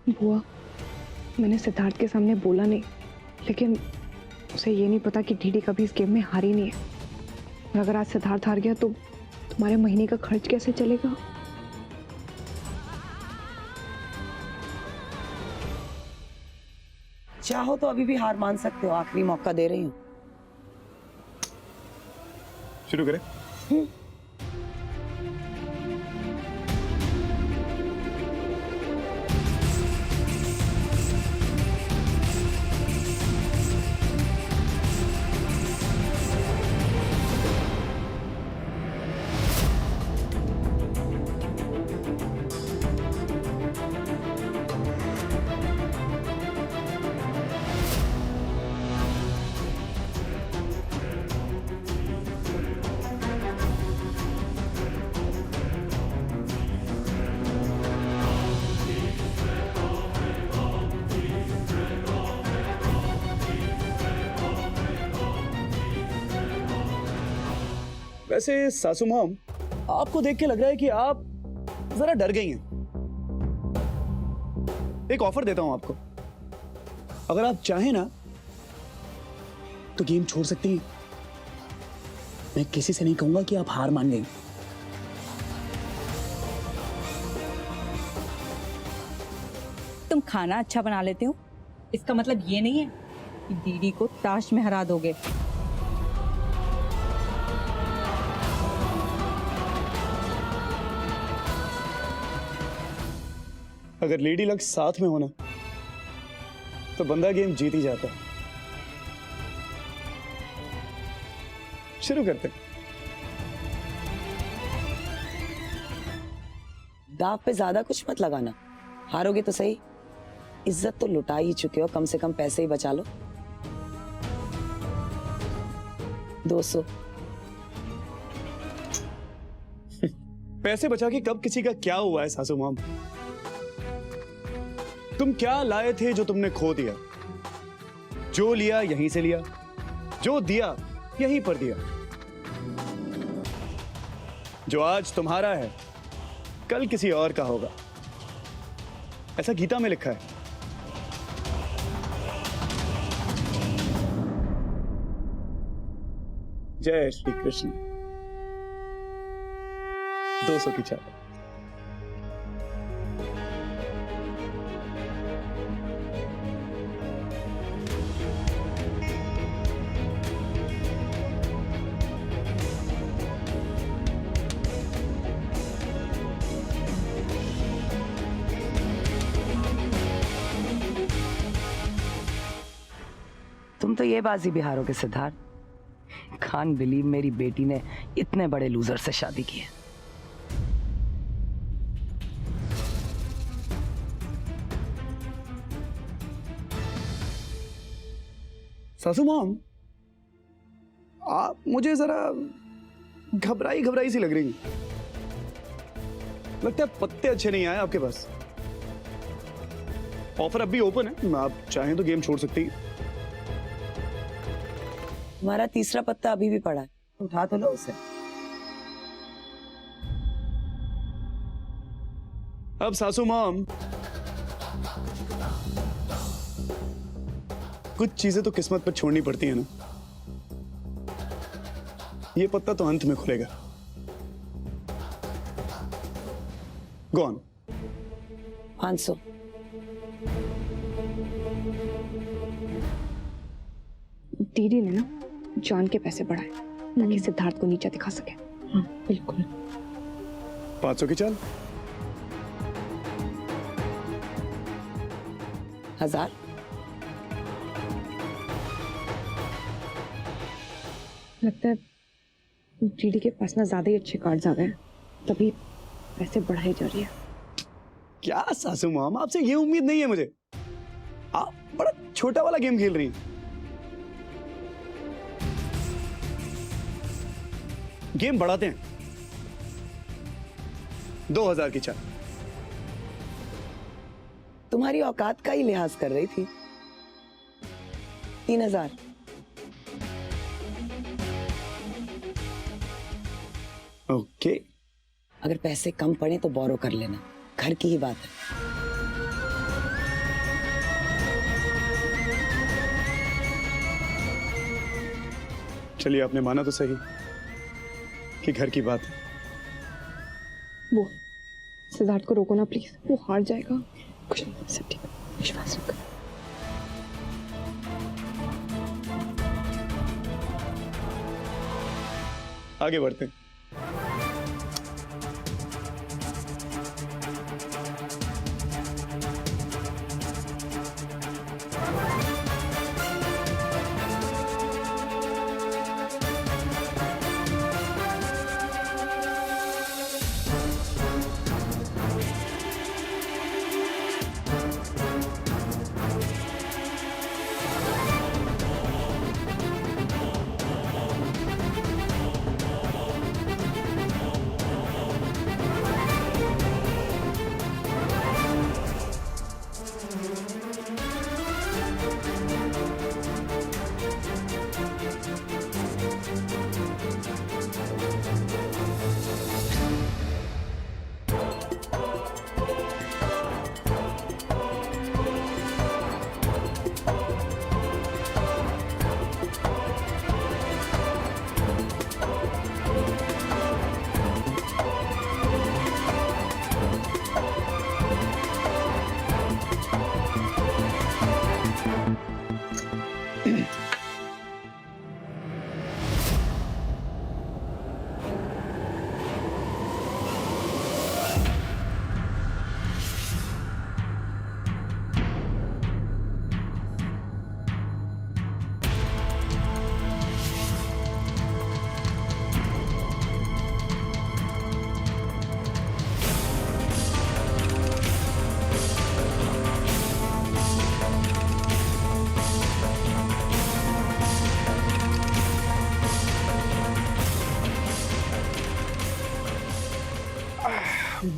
बुआ, मैंने सिद्धार्थ के सामने बोला नहीं, लेकिन उसे ये नहीं पता कि डीडी कभी इस गेम में हारी नहीं है। और अगर आज सिद्धार्थ हार गया तो तुम्हारे महीने का खर्च कैसे चलेगा? चाहो तो अभी भी हार मान सकते हो, आखिरी मौका दे रही हूँ। शुरू करें? वैसे सासू मॉम, आपको देख के लग रहा है कि आप जरा डर गई हैं। एक ऑफर देता हूं आपको, अगर आप चाहें ना तो गेम छोड़ सकती हैं। मैं किसी से नहीं कहूंगा कि आप हार मान गई। तुम खाना अच्छा बना लेते हो, इसका मतलब ये नहीं है कि दीदी को ताश में हरा दोगे। अगर लेडी लक साथ में होना तो बंदा गेम जीत ही जाता है। शुरू करते हैं। दाव पे ज्यादा कुछ मत लगाना, हारोगे तो सही, इज्जत तो लुटा ही चुके हो, कम से कम पैसे ही बचा लो। 200। पैसे बचा के कब किसी का क्या हुआ है सासू माम? तुम क्या लाए थे जो तुमने खो दिया? जो लिया यहीं से लिया, जो दिया यहीं पर दिया। जो आज तुम्हारा है कल किसी और का होगा, ऐसा गीता में लिखा है। जय श्री कृष्ण। 200 की चाल। तुम तो ये बाजी भी हारोगे सिद्धार्थ। कांट बिलीव मेरी बेटी ने इतने बड़े लूजर से शादी की है। सासू माम, आप मुझे जरा घबराई घबराई सी लग रही। लगता है पत्ते अच्छे नहीं आए आपके पास। ऑफर अब भी ओपन है, आप चाहें तो गेम छोड़ सकती हैं। तुम्हारा तीसरा पत्ता अभी भी पड़ा है, उठा तो लो उसे। अब सासू माम, कुछ चीजें तो किस्मत पर छोड़नी पड़ती है ना। ये पत्ता तो अंत में खुलेगा। गॉन। 500। डीडी ने ना जान के पैसे बढ़ाए ताकि सिद्धार्थ को नीचा दिखा सके। हाँ, बिल्कुल। 500 की चाल। 1000। लगता है डीडी के पास ना ज्यादा ही अच्छे कार्ड्स आ गए हैं, तभी पैसे बढ़ाई जा रही है। क्या सासू माम, आपसे ये उम्मीद नहीं है मुझे। आप बड़ा छोटा वाला गेम खेल रही हैं। गेम बढ़ाते हैं। 2000 की चाल। तुम्हारी औकात का ही लिहाज कर रही थी। 3000। ओके। अगर पैसे कम पड़े तो बोरो कर लेना, घर की ही बात है। चलिए, आपने माना तो सही कि घर की बात है। वो सिद्धार्थ को रोको ना प्लीज, वो हार जाएगा। कुछ नहीं, सब ठीक है, विश्वास रखो। आगे बढ़ते हैं।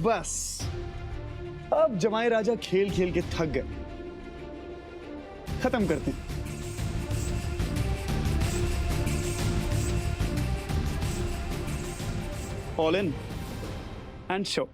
बस अब जमाई राजा खेल खेल के थक गए, खत्म करते हैं। All in and show.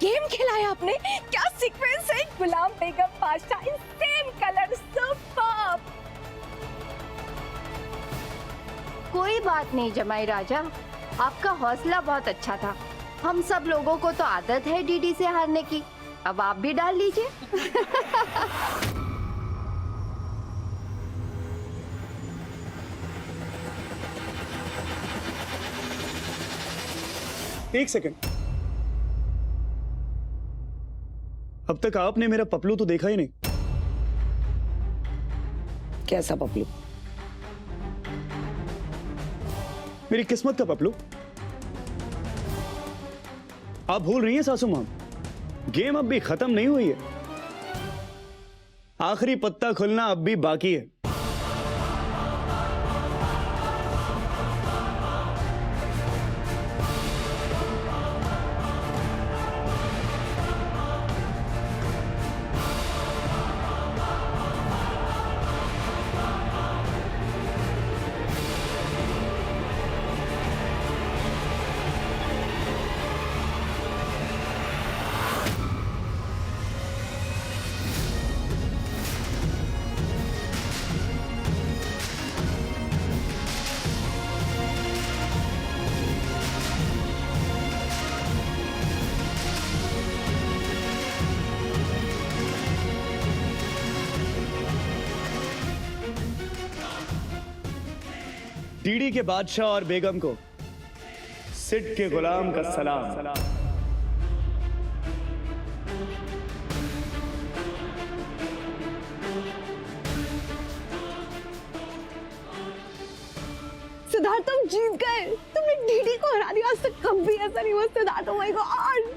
Game खेला है आपने, क्या सीक्वेंस है। गुलाम बेगम बादशाह इन सेम कलर, सुपर्ब। कोई बात नहीं जमाई राजा, आपका हौसला बहुत अच्छा था। हम सब लोगों को तो आदत है डीडी से हारने की, अब आप भी डाल लीजिए। एक सेकंड, अब तक आपने मेरा पपलू तो देखा ही नहीं। कैसा पपलू? मेरी किस्मत का पपलू। आप भूल रही हैं सासू मां, गेम अब भी खत्म नहीं हुई है, आखिरी पत्ता खुलना अब भी बाकी है। डीडी के बादशाह और बेगम को सिड के गुलाम का सलाम। सिद्धार्थ तुम जीत गए, तुमने डीडी को हरा दिया। आज तक कभी ऐसा नहीं हुआ Siddharth. Oh my god.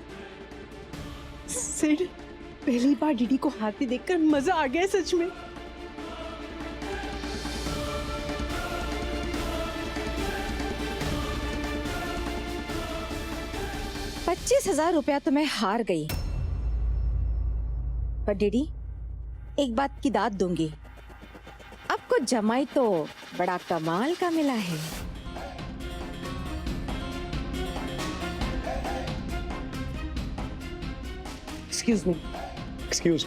Sid, पहली बार डीडी को हारते देखकर मजा आ गया सच में। ₹25,000 तो मैं हार गई, पर डीडी एक बात की दाद दूंगी, आपको जमाई तो बड़ा कमाल का मिला है। Excuse me. एक्सक्यूज।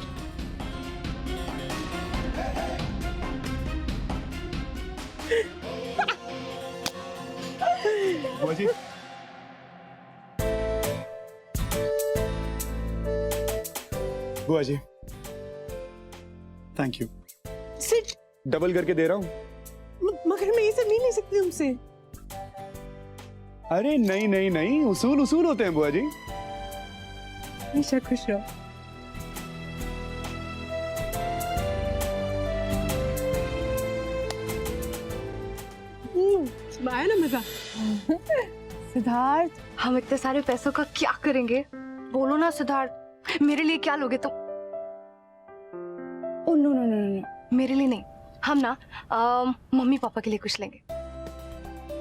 बुआ जी, बुआ जी, थैंक यू। सिड, डबल करके दे रहा हूँ। मगर मैं ये सब नहीं ले सकती तुमसे। अरे नहीं नहीं नहीं, उसूल उसूल होते हैं बुआ जी। हमेशा खुश रहो। आया ना मजा। सिद्धार्थ, हम इतने सारे पैसों का क्या करेंगे? बोलो ना सिद्धार्थ, मेरे लिए क्या लोगे तुम? Oh no no no no, मेरे लिए नहीं, हम ना मम्मी पापा के लिए कुछ लेंगे।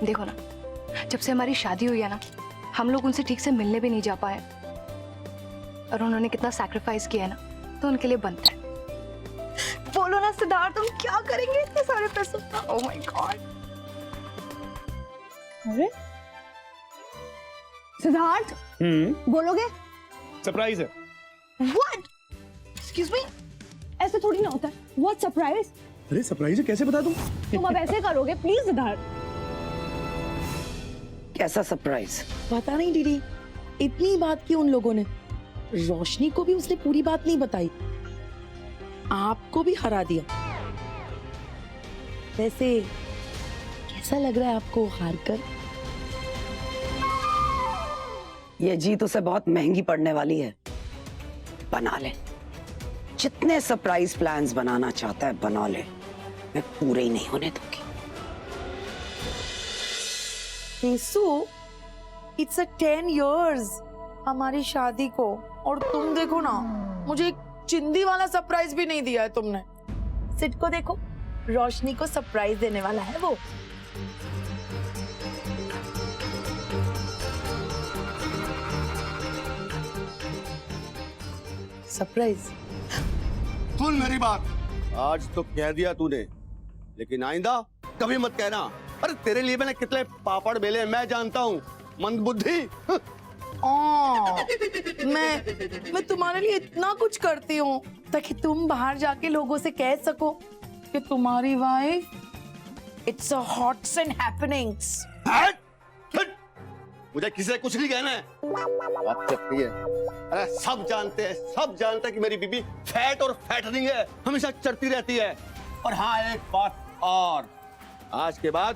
देखो ना, जब से हमारी शादी हुई है ना, हम लोग उनसे ठीक से मिलने भी नहीं जा पाए, और उन्होंने कितना सैक्रिफाइस किया है ना, तो उनके लिए बनता है। बोलो ना सिद्धार्थ, तुम क्या करेंगे इतने सारे पैसों का? ओह माय गॉड। अरे सिद्धार्थ, बोलोगे? सरप्राइज है। What? Excuse me? ऐसे थोड़ी ना होता है। What surprise? अरे सरप्राइज है, कैसे बता दूं? तुम अब ऐसे करोगे? प्लीज सिद्धार्थ। कैसा सरप्राइज? पता नहीं दीदी, इतनी बात की उन लोगों ने। रोशनी को भी उसने पूरी बात नहीं बताई, आपको भी हरा दिया। वैसे कैसा लग रहा है आपको हारकर? ये जीत उसे बहुत महंगी पड़ने वाली है। बना ले, जितने सरप्राइज प्लान्स बनाना चाहता है बना ले, मैं पूरे ही नहीं होने दूंगी। केसु, इट्स 10 years हमारी शादी को, और तुम देखो ना, मुझे एक चिंदी वाला सरप्राइज भी नहीं दिया है तुमने। सिड को देखो, रोशनी को सरप्राइज देने वाला है वो। सरप्राइज। सुन मेरी बात, आज तो कह दिया तूने, लेकिन आइंदा कभी मत कहना। अरे तेरे लिए मैंने कितने पापड़ बेले मैं जानता हूँ, मंदबुद्धि। मैं तुम्हारे लिए इतना कुछ करती हूँ ताकि तुम बाहर जाके लोगों से कह सको कि तुम्हारी wife it's a hots and happenings. मुझे किसी से कुछ नहीं कहना है। बात करती है। अरे सब जानते हैं कि मेरी बीबी फैट और फैटनिंग है, हमेशा चढ़ती रहती है। और हाँ, एक बात और, आज के बाद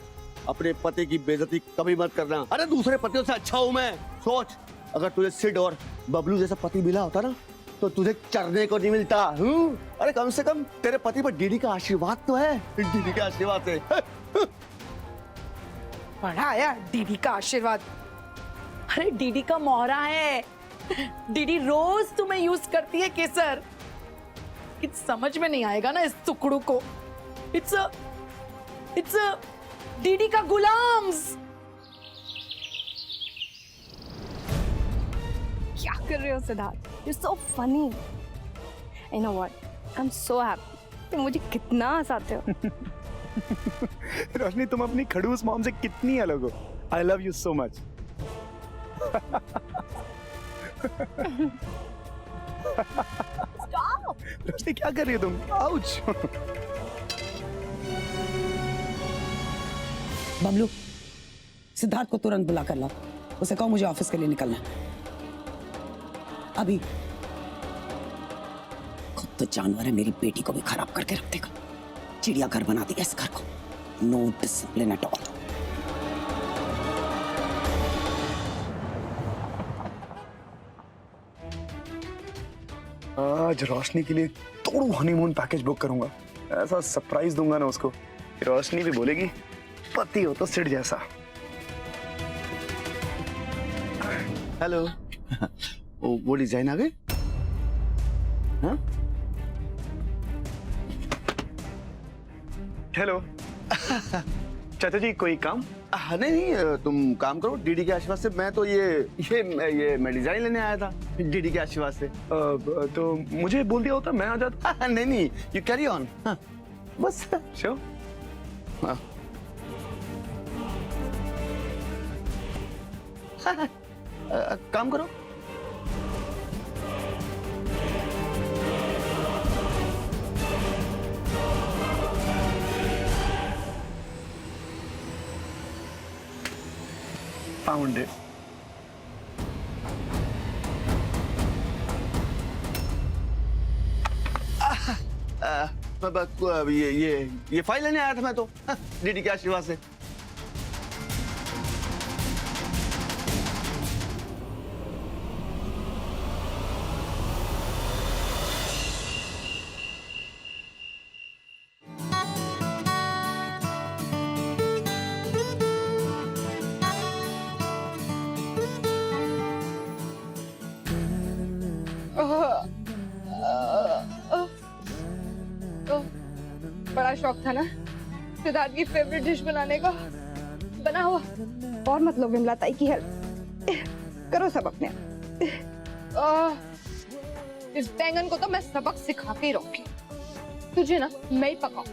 अपने पति की बेइज्जती कभी मत करना। अरे दूसरे पतियों से अच्छा हूं मैं। सोच, अगर तुझे सिड और बबलू जैसा पति मिला होता ना, तो तुझे चढ़ने को नहीं मिलता। अरे कम से कम तेरे पति पर डीडी का आशीर्वाद तो है। डीडी के आशीर्वाद से बड़ा आया डीडी का आशीर्वाद। अरे डीडी का मोहरा है, डीडी रोज तुम्हें यूज करती है केसर। इट्स समझ में नहीं आएगा ना इस टुकड़ू को। इट्स डीडी का गुलाम्स। क्या कर रहे हो Siddharth? You're so funny. You know what? I'm so happy. तुम मुझे कितना हंसाते हो। रोशनी, तुम अपनी खड़ूस मॉम से कितनी अलग हो। I love you so much. Roshni, क्या कर रही हो तुम? आउच। बबलू, सिद्धार्थ को तुरंत बुला कर लाओ, उसे कहो मुझे ऑफिस के लिए निकलना है अभी। खुद तो जानवर है, मेरी बेटी को भी खराब करके रख देगा। चिड़ियाघर बना दिया इस घर को। No discipline at all. आज रोशनी के लिए तोड़ू हनीमून पैकेज बुक करूंगा। ऐसा सरप्राइज दूंगा ना उसको, रोशनी भी बोलेगी पति हो तो सिट जैसा। हेलो। वो डिजाइन आ गए? हाँ? हेलो चाचा जी, कोई काम? नहीं, तुम काम करो डीडी के आशीर्वाद से। मैं तो ये मैं डिजाइन लेने आया था डीडी के आशीर्वाद से। तो मुझे बोल दिया होता, मैं आ जाता। नहीं, यू कैरी ऑन। बस श्योर। हाँ। काम करो। Found it. ये फाइल लेने आया था मैं तो डीडी के आशीर्वाद से। बड़ा शौक था ना सिद्धार्थ की फेवरेट डिश बनाने का। बना हुआ। और मतलब विमला ताई की हेल्प करो सब अपने। इस बैंगन को तो मैं सबक सिखा के ही रहूंगी। तुझे ना मैं ही पकाऊं।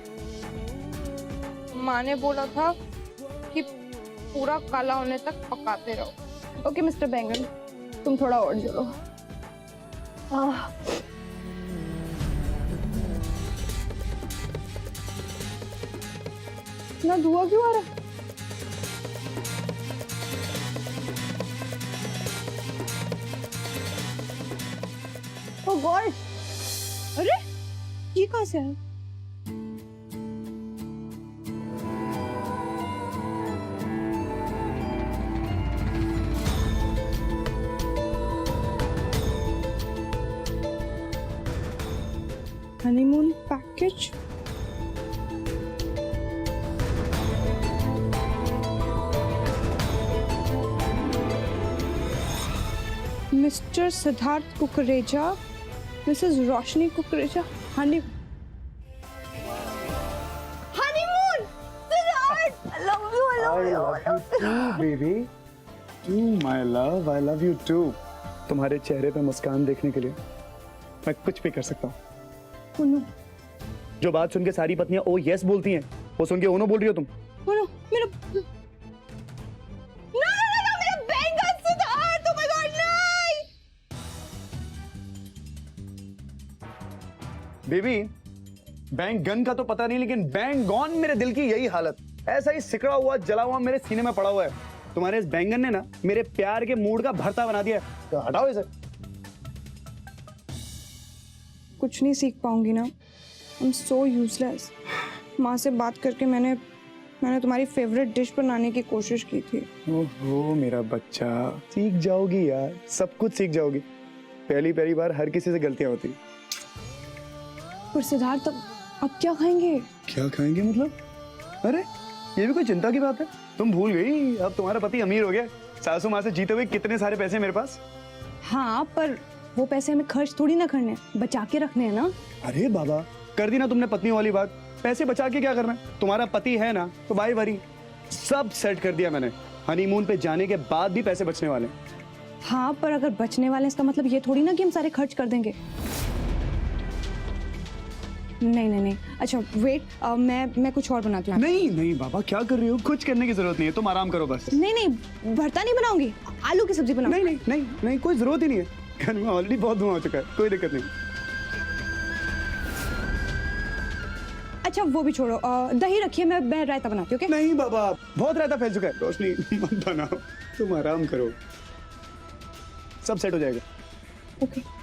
माँ ने बोला था कि पूरा काला होने तक पकाते रहो। ओके मिस्टर बैंगन, तुम थोड़ा और जोड़ो। इतना धुआं क्यों आ रहा है? Oh god! अरे ये कहाँ से है? Honeymoon package. Mr Siddharth Kukreja, Mrs Roshni Kukreja, honeymoon Siddharth, I love you, I love you, baby, my love, I love you too. तुम्हारे चेहरे पे मुस्कान देखने के लिए मैं कुछ भी कर सकता हूँ। जो बात सुन के सारी पत्नियां ओ यस बोलती हैं, वो सुन के ओनो बोल रही हो तुम। मेरा मेरा बैंगन सिद्धार्थ, oh my God, नहीं! बेबी, बैंक गन का तो पता नहीं, लेकिन बैंक गॉन मेरे दिल की यही हालत। ऐसा ही सिकड़ा हुआ जला हुआ मेरे सीने में पड़ा हुआ है। तुम्हारे इस बैंगन ने ना मेरे प्यार के मूड का भरता बना दिया है। तो हटाओ इसे। कुछ नहीं सीख पाऊंगी ना। I'm so useless. माँ से बात करके मैंने तुम्हारी फेवरेट डिश बनाने की कोशिश की थी। ओहो मेरा बच्चा, सीख जाओगी यार, सब कुछ सीख जाओगी। पहली बार हर किसी से गलतियां होती। पर सिद्धार्थ अब क्या खाएंगे? क्या खाएंगे मतलब? अरे ये भी कोई चिंता की बात है? तुम भूल गई, अब तुम्हारा पति अमीर हो गया। सासू माँ से जीते हुए कितने सारे पैसे मेरे पास। हाँ, पर वो पैसे हमें खर्च थोड़ी ना करने, बचा के रखने हैं ना। अरे बाबा, कर दी ना तुमने पत्नी वाली बात। पैसे बचा के क्या करना है? तुम्हारा पति है ना, तो बाय वरी सब सेट कर दिया मैंने। हनीमून पे जाने के बाद भी पैसे बचने वाले। हाँ, पर अगर बचने वाले इसका मतलब ये थोड़ी ना कि हम सारे खर्च कर देंगे। नहीं। अच्छा वेट, मैं कुछ और बनाती हूँ। नहीं बाबा, क्या कर रही हो? कुछ करने की जरूरत नहीं है, तुम आराम करो बस। नहीं, भरता नहीं बनाऊंगी, आलू की सब्जी बनाऊंगी। नहीं, कोई जरूरत ही नहीं है। घर में ऑलरेडी बहुत धुआं हो चुका है, कोई दिक्कत नहीं। अच्छा वो भी छोड़ो, दही रखिए, मैं रायता बनाती हूँ। नहीं बाबा, बहुत रायता फैल चुका है। रोशनी मत बनाओ, तुम आराम करो, सब सेट हो जाएगा। ओके।